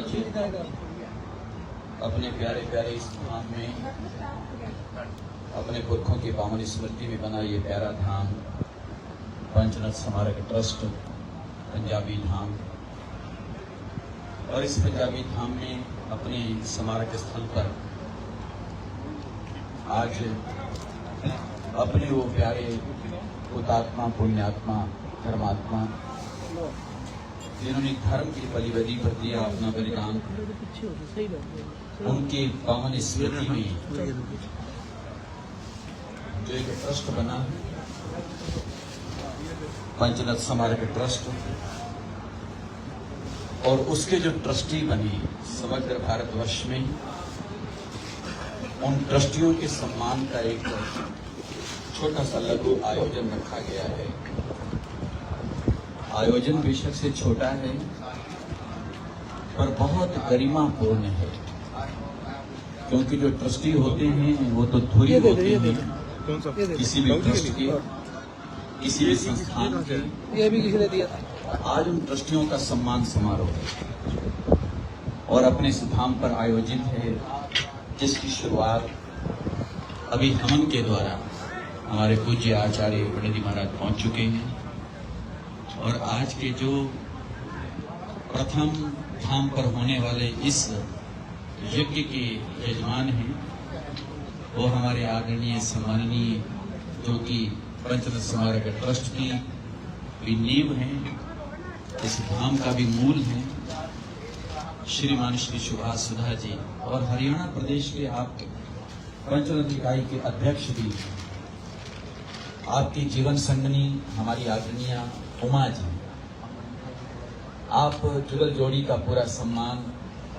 आज अपने प्यारे प्यारे इस धाम में अपने पुरखों की पावन स्मृति में बना ये प्यारा धाम पंचनद स्मारक ट्रस्ट पंजाबी धाम, और इस पंजाबी धाम में अपने स्मारक स्थल पर आज अपने वो प्यारे हुतात्मा पुण्यात्मा धर्मात्मा जिन्होंने धर्म की बलिदानी पर दिया अपना बलिदान, उनके पावन स्मृति में जो एक ट्रस्ट बना पंचनद स्मारक ट्रस्ट, और उसके जो ट्रस्टी बने समग्र भारतवर्ष में, उन ट्रस्टियों के सम्मान का एक छोटा सा लघु आयोजन रखा गया है। आयोजन बेशक से छोटा है पर बहुत गरिमापूर्ण है, क्योंकि जो ट्रस्टी होते हैं वो तो धुरी होते हैं किसी भी ट्रस्ट के, किसी भी संस्थान के। ये भी किसी ने दिया था। आज उन ट्रस्टियों का सम्मान समारोह है और अपने इस धाम पर आयोजित है, जिसकी शुरुआत अभी हवन के द्वारा हमारे पूज्य आचार्य पंडित जी महाराज पहुंच चुके हैं। और आज के जो प्रथम धाम पर होने वाले इस यज्ञ के यजमान हैं वो हमारे आदरणीय सम्माननीय, जो कि पंचनद स्मारक ट्रस्ट की भी नींव हैं, इस धाम का भी मूल है, श्रीमान श्री सुभाष सुधा जी, और हरियाणा प्रदेश के आप पंचनद इकाई के अध्यक्ष भी, आपकी जीवन संगनी हमारी आदरणीय उमा जी, आप जुगल जोड़ी का पूरा सम्मान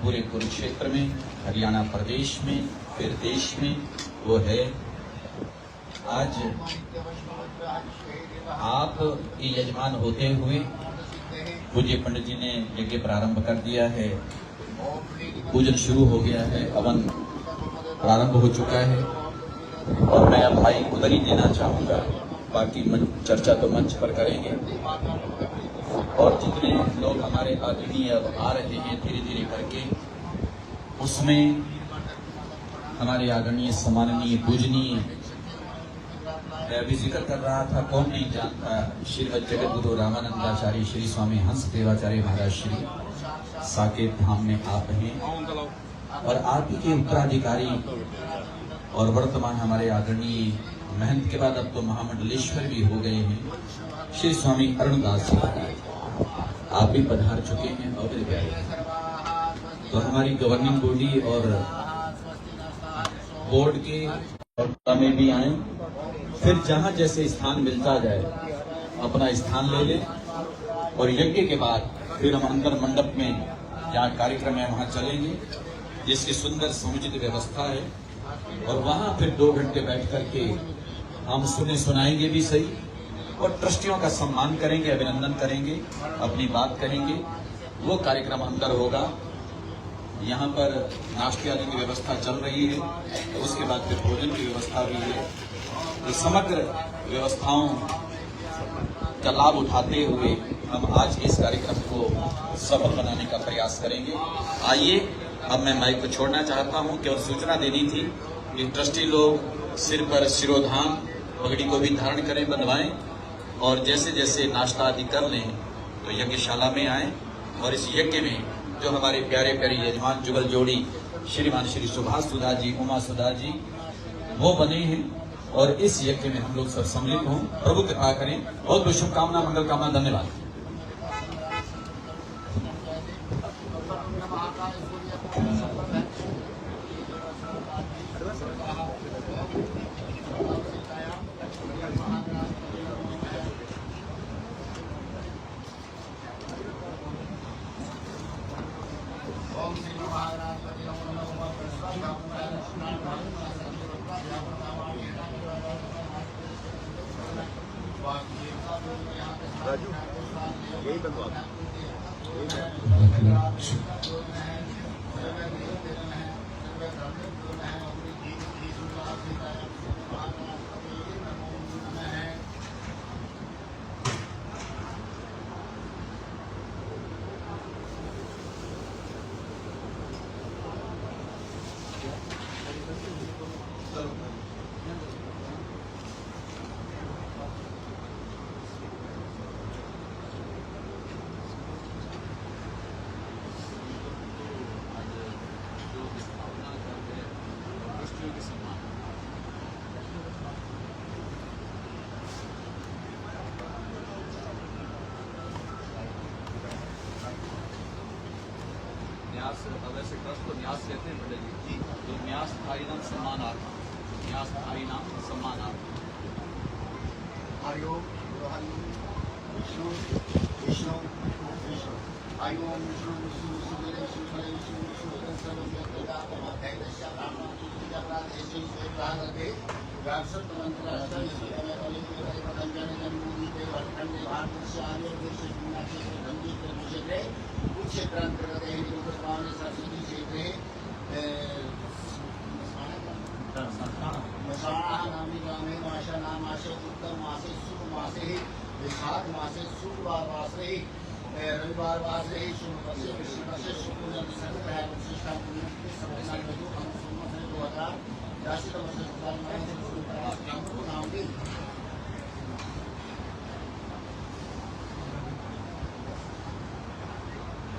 पूरे कुरुक्षेत्र में, हरियाणा प्रदेश में, फिर देश में वो है। आज आप ये यजमान होते हुए पूज्य पंडित जी ने यज्ञ प्रारंभ कर दिया है, पूजन शुरू हो गया है, हवन प्रारंभ हो चुका है, और मैं अब भाई उधर ही देना चाहूंगा, बाकी चर्चा तो मंच पर करेंगे। और जितने लोग हमारे आदरणीय अब आ रहे हैं धीरे धीरे करके, उसमें हमारे आदरणीय सम्माननीय पूजनीय, मैं अभी जिक्र कर रहा था, कौन नहीं जानता, श्रीमद जगत गुरु रामानंदाचार्य श्री स्वामी हंस देवाचार्य महाराज श्री साकेत धाम में आप हैं, और आप ही के उत्तराधिकारी और वर्तमान हमारे आदरणीय महंत के बाद अब तो महामंडलेश्वर भी हो गए हैं श्री स्वामी अरुणदास जी महाराज, आप भी पधार चुके हैं। और तो हमारी गवर्निंग बॉडी और बोर्ड के में भी आए, फिर जहां जैसे स्थान मिलता जाए अपना स्थान ले ले, और यज्ञ के बाद फिर हम अंदर मंडप में जहाँ कार्यक्रम है वहां चलेंगे, जिसकी सुंदर समुचित व्यवस्था है, और वहां फिर 2 घंटे बैठ करके हम सुनाएंगे भी सही, और ट्रस्टियों का सम्मान करेंगे, अभिनंदन करेंगे, अपनी बात करेंगे। वो कार्यक्रम अंदर होगा। यहाँ पर नाश्ते आदि की व्यवस्था चल रही है, तो उसके बाद फिर भोजन की व्यवस्था भी है। तो समग्र व्यवस्थाओं का लाभ उठाते हुए हम आज के इस कार्यक्रम को सफल बनाने का प्रयास करेंगे। आइए, अब मैं माइक को छोड़ना चाहता हूँ कि और सूचना देनी थी कि ट्रस्टी लोग सिर पर शिरोधान पगड़ी को भी धारण करें, बंधवाएं, और जैसे जैसे नाश्ता आदि कर लें तो यज्ञशाला में आएं, और इस यज्ञ में जो हमारे प्यारे प्यारे यजमान जुगल जोड़ी श्रीमान श्री सुभाष सुधा जी, उमा सुधा जी, वो बने हैं, और इस यज्ञ में हम लोग सब सम्मिलित हों, प्रभु कृपा करें। बहुत बहुत शुभकामना, मंगल कामना, धन्यवाद। राजू यही बनवा न्यास वैसे ट्रस्ट को न्यास कहते हैं पंडित जी, तो न्यास स्थायी नाम सम्मानार्थ, न्यास स्थायी नाम सम्मानार्थ। हरि ओम विष्णु विष्णु विष्णु हरि ओम विष्णु विष्णु विष्णु विष्णु हरे विष्णु विष्णु सर्वव्यापी व्यासत मंत्र क्षेत्रांतर्गत सरस्वती क्षेत्रे मशाणाः नामी ग्रामे माशा नामाशे उत्तम मासे शुभ मासे विशाख मासे शुक्रवारवासरे रविवार वासरे शुभ वर्षे विष्णु वर्षे शुक्ल संग्रह विशिष्टा पुण्य संवत्सर ऋतु हम संवत्सर 2080 वर्ष नाम दी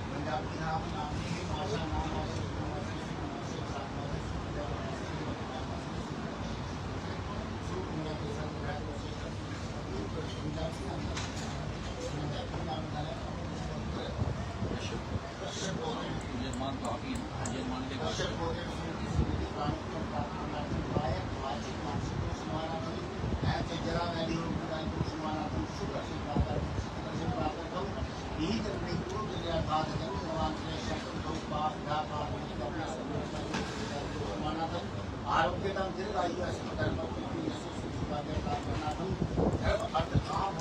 पंजाबी नाम माशा नाम मासे यजमान तो आप ही हैं, यजमान के बाद आरोग्यता दीर्घायु धर्म अर्थ काम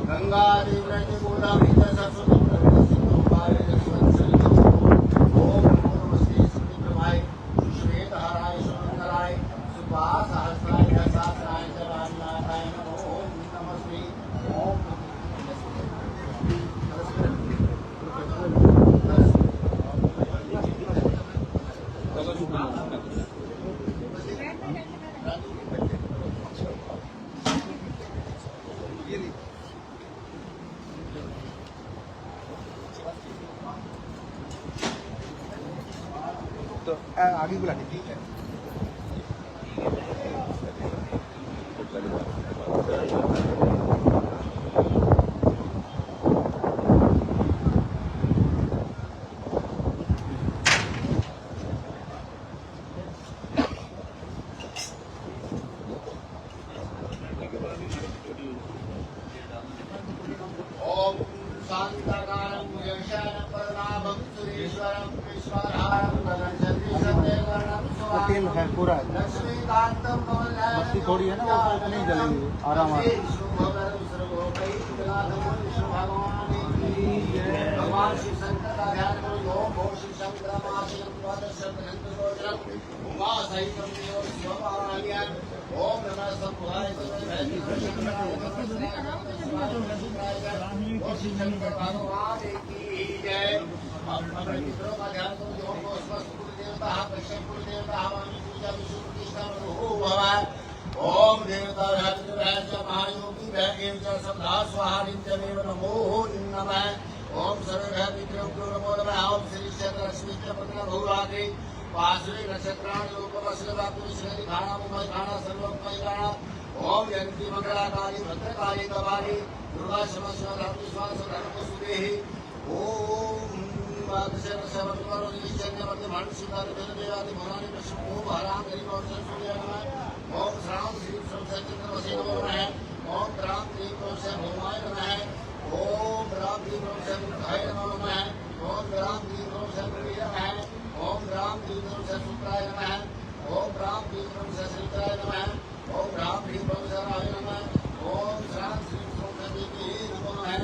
गंगा देवराज गोदावरी सरस्वती ओम नमस्ते प्रभाय श्वेत हराय सुंदराय सुभाष सहस्राय सहस्राय जवाहरलालाय ओम नमस्ते ओम तो आगे बुला ठीक है। ओम शांताकारं यक्षानं पद्मनाभं सुरेश्वरं विश्वधारं गगनचन्द्रशेखरं तेल है पूरा है। लक्ष्मीकान्तं कमलनयनं बत्ती थोड़ी है ना, वो तो नहीं जलेगी, आराम आराम। भगवान शिव शंकर का ध्यान करो। ओम भो शिव शंकर उमा सहितं देव शिवपारायण। ओम नमः शंभुवाय शंकर भगवान की जय। अपने मित्रों का ध्यान करो। ओम स्वस्थ देवता कश्यप देवता हमारी पूजा विष्णु प्रतिष्ठा हो भवान। ओम देवता महायोगी भैव सदा स्वाहादित्यमेव नमो नमः। ओम सर्वभ्य विक्रम नमो नमः। ओम श्री चंद्र लक्ष्मी पत्र भूरात्रि वासुदेव नक्षत्राणि लोकवस्त्रवाक्य श्री खाना मुंबई खाना सर्वमय खाना। ओम जयंती मंगलाकाली भद्रकाली कपाली दुर्गा समस्या धर्म विश्वास धर्म सुदेहि। ओम वादशर सर्वकरो निश्चय मध्य मान सुंदर देवादि भवानी विष्णु हराम गरीब और सूर्य नमः। ओम श्राम श्री चंद्र वसे नमो नमः। ओम राम श्री से भगवान नमः। ओम राम श्री से बुद्धाय नमो नमः। ओम राम श्री से वीर नमः। ओम राम श्री से सुत्राय नमः। ओम राम श्री से श्रीत्राय नमः। ओम राम श्री से राय नमः। ओम राम श्री से देवी नमो नमः।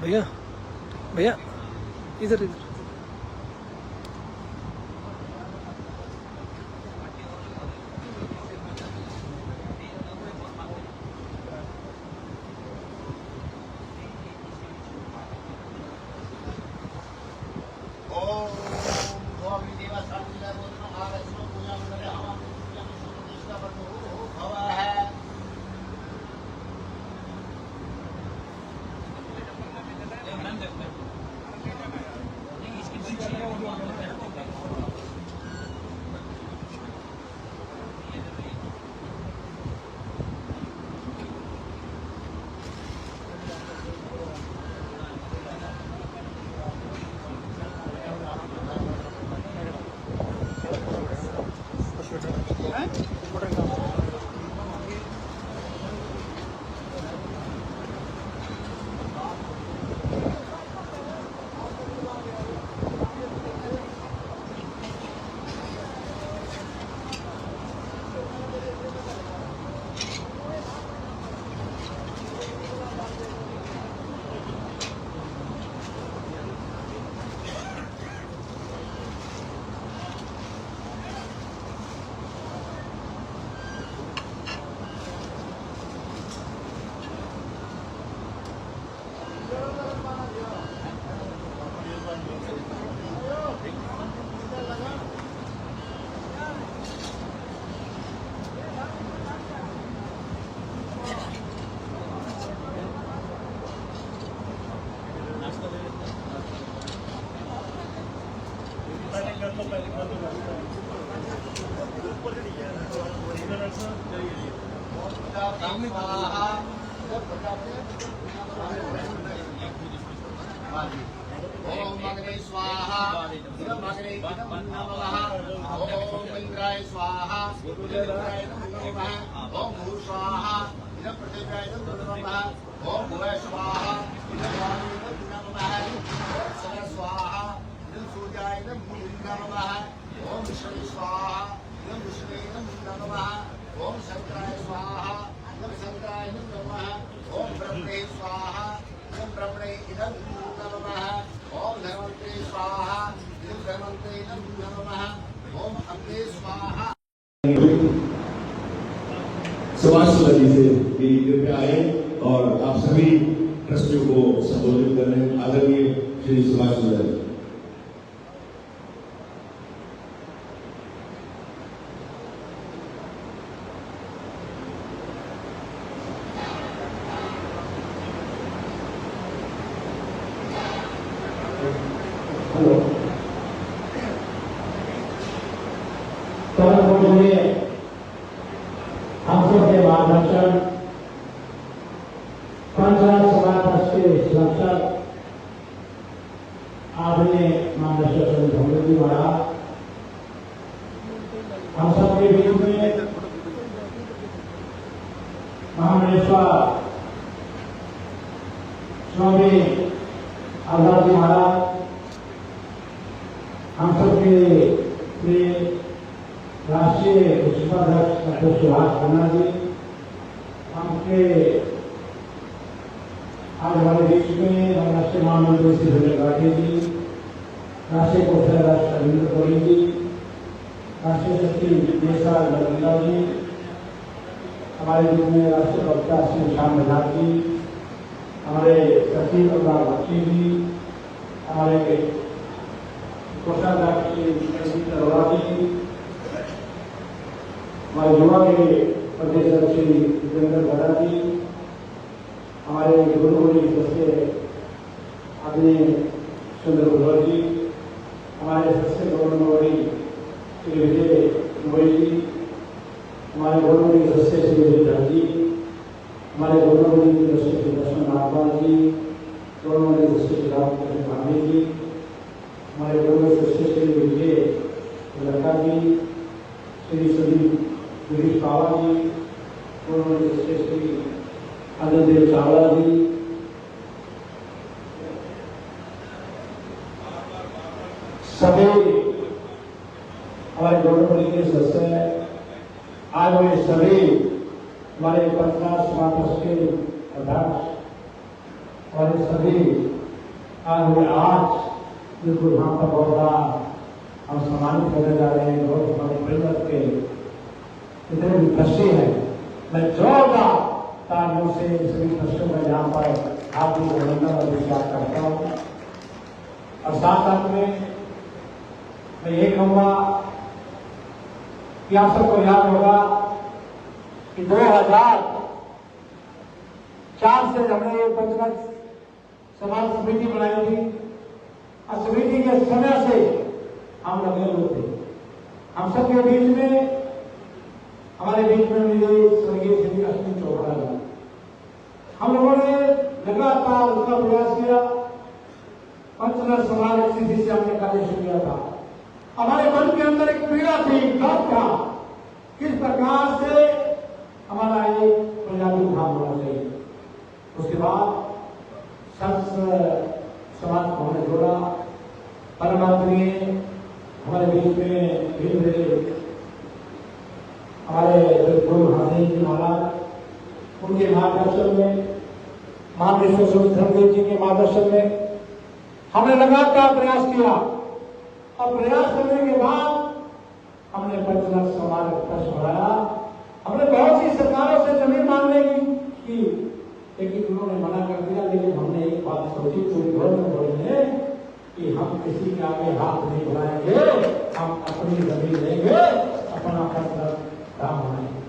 भैया भैया इधर इधर ओम अग्ने स्वाहा इदम अग्ने इदम नमः ओम इंद्राय स्वाहा इंद्राय नमः ओम भू स्वाहा इदम पृथिव्याय नमः ओम भुवः स्वाहा इदम वायुवे नमः ओम सरः स्वाहा इदम सूर्याय नमः ओम विष्णवे स्वाहा इदम विष्णवे नमः ओम शंकराय स्वाहा इदम शंकराय नमः ओम ब्रह्मणे स्वाहा इदम ब्रह्मणे इदम नमः ओम धर्मन्ते स्वाहा इदम धर्मन्ते नमः ओम अग्ने स्वाहा। सुभाष जी से मेरी कृपया आए और आप सभी ट्रस्टियों को संबोधित कर रहे हैं। आदरणीय श्री सुभाष जी। हम सबके मार्गदर्शन पंचायत समाज के संरक्षक आदरणीय मार्गदर्शक धोनी जी महाराज, हम सबके बीच में महामनेश्वर स्वामी आजाद जी महाराज, हम सबके राष्ट्रीय उपाध्यक्ष डॉक्टर सुभाष खन्ना जी, हमके आज हमारे बीच में राष्ट्रीय महामंत्री श्री विजय गांधी जी, राष्ट्रीय कोषाध्यक्ष रविंद्र कोहली जी, राष्ट्रीय सचिव देशा नंदा जी, हमारे बीच में राष्ट्रीय वक्ता श्री श्याम बजाज जी, हमारे सचिव अनुराग बख्शी जी, हमारे कोषाध्यक्ष श्री संजीत अरोड़ा जी, हमारे युवा के प्रदेश अध्यक्ष श्री जितेंद्र गड़ा जी, हमारे गुरुमुनि सदस्य आदरणीय सुंदर भुजबल जी, हमारे सदस्य गौरवमणि श्री विजय गोयल जी, हमारे गौरवमणि सदस्य श्री विजय झा जी, हमारे गौरवमणि सदस्य श्री लक्ष्मण नागपाल जी, गौरवमणि सदस्य श्री रामकृष्ण गांधी जी, हमारे गौरवमणि सदस्य श्री विजय लड़का जी, श्री संदीप गिरीश पावा जी, गौरवमणि सदस्य श्री अनिल देव चावला जी, सभी हमारे गौरवमणि के सदस्य, आज वे सभी हमारे पत्रकार समाज के अध्यक्ष और सभी आज बिल्कुल यहाँ पर बहुत बड़ा हम सम्मानित करने जा रहे हैं। बहुत हमारे परिवार के इतने भी ट्रस्टी हैं, मैं जोरदार तालियों से सभी ट्रस्टियों में यहाँ पर हार्दिक अभिनंदन और विश्वास करता हूँ। और साथ साथ में मैं ये कहूँगा कि आप सबको याद होगा कि 2004 से हमने ये पंचगढ़ समाज समिति बनाई थी और समिति के समय से हम लगे हुए थे। हम सबके बीच में हमारे बीच में मेरे स्वर्गीय श्री अश्विनी चोपड़ा जी, हम लोगों ने लगातार उसका प्रयास किया। पंचगढ़ समाज स्थिति से हमने कार्य शुरू किया था। हमारे मन के अंदर एक पीड़ा थी, डर था, किस प्रकार से हमारा ये पंजाबी उद्धार होना चाहिए। उसके बाद संत समाज को हमने जोड़ा। परमात्मा ने हमारे बीच में धीरे धीरे हमारे गुरु हाथी जी महाराज उनके मार्गदर्शन में, महादेश्वर स्वामी धर्मदेव जी के मार्गदर्शन में हमने लगातार प्रयास किया और प्रयास करने के बाद हमने पंचगढ़ समाज ट्रस्ट बनाया। हमने बहुत सी सरकारों से जमीन मांगने की, लेकिन उन्होंने मना कर दिया। लेकिन हमने एक बात सोची, पूरी गवर्नमेंट बोली है कि हम किसी के आगे हाथ नहीं बढ़ाएंगे, हम अपनी जमीन लेंगे, अपना काम बनाएंगे।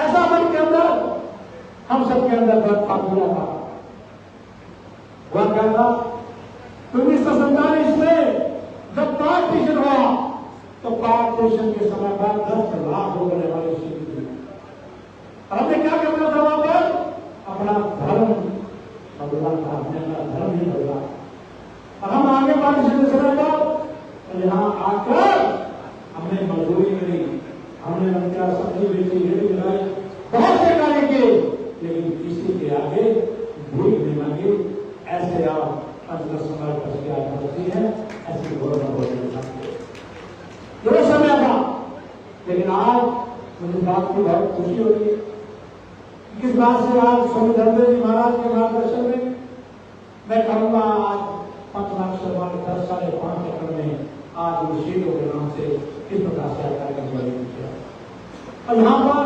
ऐसा मन के अंदर हम सबके अंदर दर्द था, पूरा था। वह क्या था, 1947 में जब पार्टीशन हुआ तो पार्टीशन के समय पर 10 लाख लोग रहने वाली स्थिति थी। और हमने क्या करना था वहां पर, अपना धर्म बदला था, हमने अपना धर्म ही बदला। और हम आगे पार्टीशन के समय पर यहाँ आकर हमने मजदूरी करी, हमने उनका सब्जी बेची, रेडी बनाई, बहुत से कार्य किए, लेकिन किसी के आगे भीख नहीं मांगी। ऐसे आप पंचगढ़ समाज ट्रस्ट की आत्महत्या है, ऐसी गौरव बोलने सकते जो समय था। लेकिन आज मुझे बात की बहुत खुशी हो रही है। किस बात से आज स्वामी धर्मदेव जी महाराज के मार्गदर्शन में मैं कहूँगा, आज 5 लाख समाज 10.5 एकड़ में आज शीतों के नाम से किस प्रकार से कार्यक्रम किया। और यहाँ पर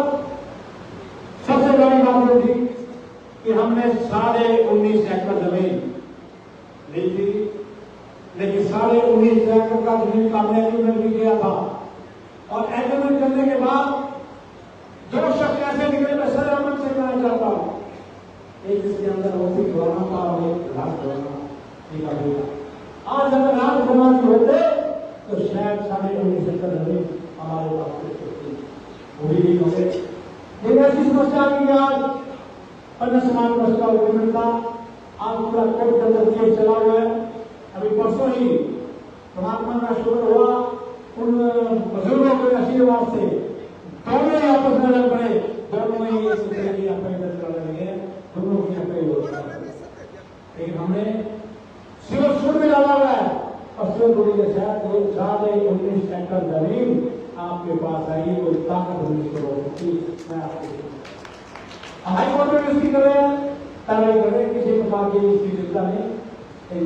सबसे बड़ी बात ये थी कि हमने 19.5 एकड़ जमीन ली थी, लेकिन 19.5 एकड़ का जमीन का हमने एग्रीमेंट भी किया था। और एग्रीमेंट करने के बाद जो शख्स ऐसे निकले, मैं सरामत से कहना चाहता हूँ, एक जिसके अंदर होती कोरोना का और एक राज कोरोना आज अगर राज कोरोना होते तो शायद 19.5 एकड़ जमीन हमारे पास वो भी नहीं होते। लेकिन ऐसी समस्या की आज अन्य समाज ट्रस्ट का एग्रीमेंट था, आज पूरा कोर्ट के अंदर केस चला हुआ है। अभी परसों ही परमात्मा का शुक्र हुआ, उन बुजुर्गों के आशीर्वाद से दोनों ही आपस में लड़ पड़े, दोनों ही लगे, दोनों की लेकिन हमने सिर्फ सुर में डाला हुआ है और सिर्फ बोली 19 एकड़ जमीन आपके पास आइए, कोई ताकत नहीं करो कि मैं आपको हाईकोर्ट में इसकी करें कार्रवाई करें, किसी प्रकार की इसकी चिंता नहीं।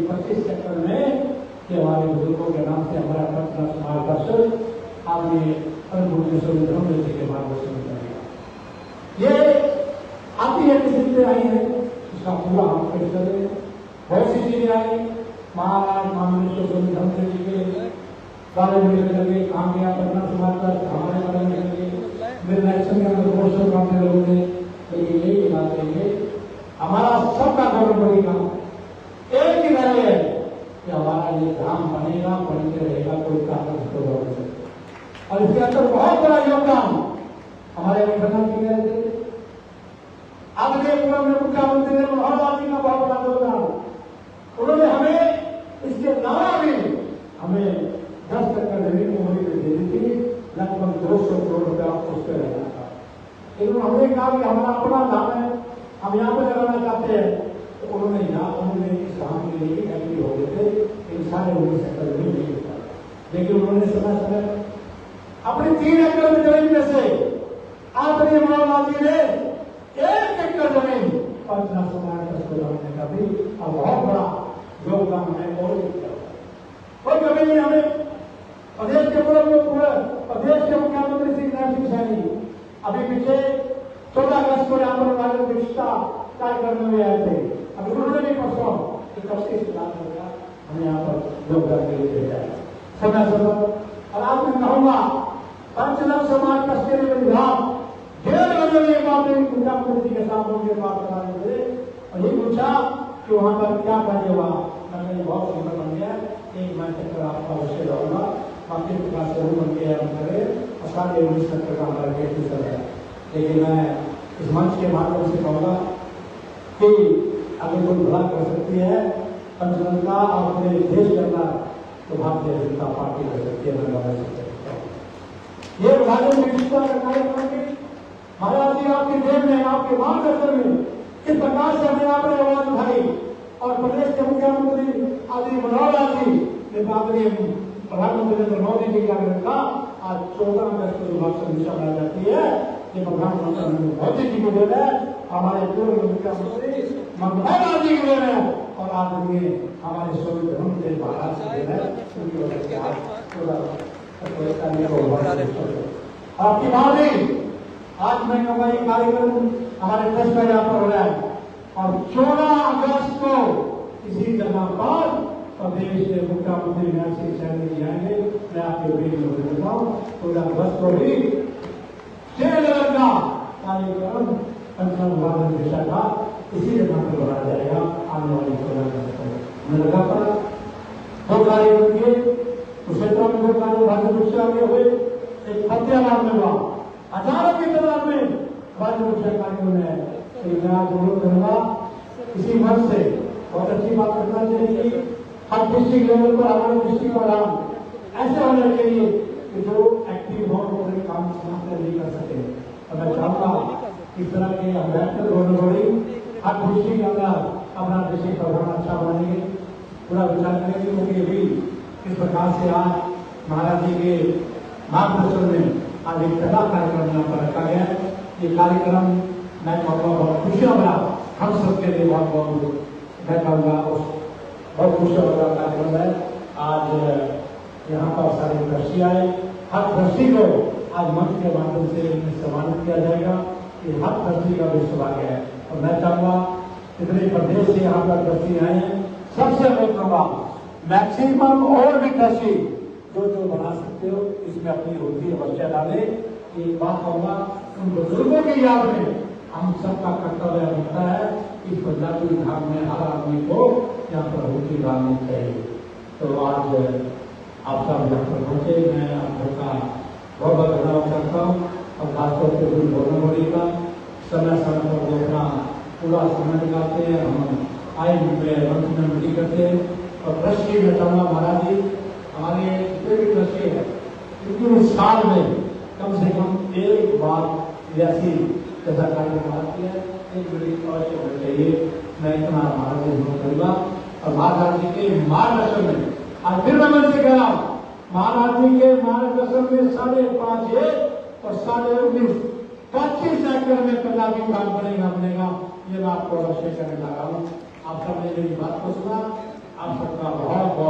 25 सेक्टर में कि हमारे बुजुर्गों के नाम से हमारा पटना समाज परिषद आपने अन्नपूर्णेश्वरी धर्म के मार्गदर्शन किया। ये आती है किसी चीजें आई है, इसका पूरा हम पेश करें। बहुत सी चीजें आई, महाराज मामलेश्वर धर्म जी के बारे में लगे, काम किया पटना समाज का हमारे बारे में लगे, मेरे इलेक्शन के अंदर बहुत से काम लोगों ने, लेकिन यही बात कहेंगे हमारा सबका गौरव बढ़ेगा। एक ही रहे है कि हमारा ये धाम बनेगा, बनते रहेगा, कोई कारण उसको रोक नहीं सकता। और इसके अंदर बहुत बड़ा योगदान हमारे प्रधानमंत्री जी ने थे। आदरणीय पूर्व मुख्यमंत्री ने महाराजी का बहुत बड़ा योगदान, उन्होंने हमें इसके अलावा भी हमें 10% जमीन मुहैया दे दी थी, लगभग 200 करोड़ रुपया उस पर रहना था। लेकिन हमने कहा कि हमारा अपना धाम है, हम यहाँ पे लगाना चाहते हैं, तो उन्होंने इस धाम के लिए एग्री हो गए थे, इन सारे 19 जमीन नहीं होता। लेकिन उन्होंने समय समय अपनी 3 एकड़ जमीन में से आदरणीय महाराजी ने 1 एकड़ जमीन पटना समाज को लगाने का भी बहुत बड़ा योगदान हमें और कोई कभी नहीं। हमें प्रदेश के प्रदेश के मुख्यमंत्री श्री नरसिंह सैनी अभी पीछे 14 अगस्त को यहाँ पर नागरिकता कार्यक्रम में आए थे। अभी उन्होंने भी परसों 31 लाख रुपया हमें यहाँ पर योगदान के लिए भेजा है समय और आज मैं कहूंगा पंचलक्ष समाज कश्मीरी विभाग 1.5 बजे एक बात मुख्यमंत्री जी के साथ उनके बात कराने थे और ये पूछा कि वहां पर क्या कार्य हुआ। मैंने बहुत सुंदर बन गया, एक मैं चक्कर आपका अवश्य रहूंगा, बाकी प्रकार से बन के हम करें और सारे 19 सेक्टर का हमारा केस है। लेकिन मैं इस मंच के माध्यम से कहूँगा कि अगर कोई भला कर सकती है पंचतंत्र और अपने देश के अंदर, तो भारतीय जनता पार्टी कर सकती है। मैं बता सकता हूँ ये विभाजन विविधता का कार्यक्रम की महाराज जी आपके देश में, आपके मार्गदर्शन में किस प्रकार से हमने आपने आवाज उठाई और प्रदेश के मुख्यमंत्री आदि मनोहर जी ने आदरणीय प्रधानमंत्री नरेंद्र मोदी जी का रखा। आज 14 अगस्त को भाषण दिशा बनाई जाती है, ये प्रधानमंत्री नरेंद्र मोदी जी को दे रहे हैं, हमारे पूर्व मुख्यमंत्री मनोहर जी को दे रहे हैं और आदरणीय हमारे स्वर्गीय धर्मदेव महाराज को दे रहे हैं। उनकी वजह से आपकी बात नहीं। आज मैं कहूँगा ये कार्यक्रम हमारे ट्रस्ट में यहाँ पर हो रहा है और 14 अगस्त को इसी जगह पर प्रदेश के मुख्यमंत्री नरसिंह सैनी जी आएंगे। मैं आपके बीच में देता हूँ 14 अगस्त को भी 6 लेवल का कार्यक्रम पंचतंत्र दिशा का इसी जगह पर बनाया जाएगा। आने वाली 14 अगस्त को हमें लगा पर 2 कार्यक्रम किए, उस क्षेत्र में 2 कार्य भाजपा आगे हुए, एक फतेहाबाद में हुआ, हजारों की तादाद में भाजपा कार्यों में मैं अनुरोध करूंगा इसी मन से बहुत अच्छी बात करना चाहिए कि हर डिस्ट्रिक्ट लेवल पर हमारे डिस्ट्रिक्ट और हम ऐसे होना चाहिए कि जो एक्टिव हो अपने काम समाप्त नहीं कर सके। और मैं चाहूंगा इस तरह के अम्बेडकर गोलगोड़ी हर डिस्ट्रिक्ट के अंदर अपना डिस्ट्रिक्ट प्रधान अच्छा बनेंगे, पूरा विचार करेंगे। क्योंकि भी इस प्रकार से आज महाराज जी के मार्गदर्शन में आज एक कला कार्यक्रम यहाँ पर रखा गया है। ये कार्यक्रम मैं कहूँगा बहुत खुशियों वाला हम सबके लिए बहुत मैं कहूँगा बहुत खुशियों वाला कार्यक्रम है। आज यहाँ पर सारे ट्रस्टी आए, हर ट्रस्टी को आज मंच के माध्यम से सम्मानित किया जाएगा। ये हर ट्रस्टी का भी सौभाग्य है और मैं चाहूँगा इतने प्रदेश से यहाँ पर ट्रस्टी आए हैं, सबसे मैं कहूँगा मैक्सिमम और भी ट्रस्टी जो बना सकते हो इसमें अपनी रुचि अवश्य डाले। एक बात कहूँगा उन बुजुर्गों की याद में हम सबका कर्तव्य बनता है इस पंजाबी विभाग में हर आदमी को यहाँ पर रुचि डालनी चाहिए। तो आज आप सब यहाँ पर पहुँचे, मैं आप सबका बहुत बहुत धन्यवाद करता हूँ और खासतौर पर गुरु गोलगोड़ी का समय समय पर वो अपना पूरा समय निकालते हैं। हम आए मंच में मीटिंग करते हैं और ट्रस्टी में चाहूँगा महाराज जी हमारे जितने भी ट्रस्टी है क्योंकि उस साल में कम से कम एक बार ऐसी जैसा कार्यक्रम किया एक बड़ी अवश्य होना चाहिए। मैं इतना महाराज जी करूँगा और महाराज जी के मार्गदर्शन में आज फिर मैं मंच से कह रहा हूँ महाराज जी के मार्गदर्शन में 5.5 और 19.5 25 एकड़ में पंजाबी बाग बनेगा। ये मैं आपको अवश्य कहने लगा हूँ। आप सबने मेरी बात को सुना, आप सबका बहुत बहुत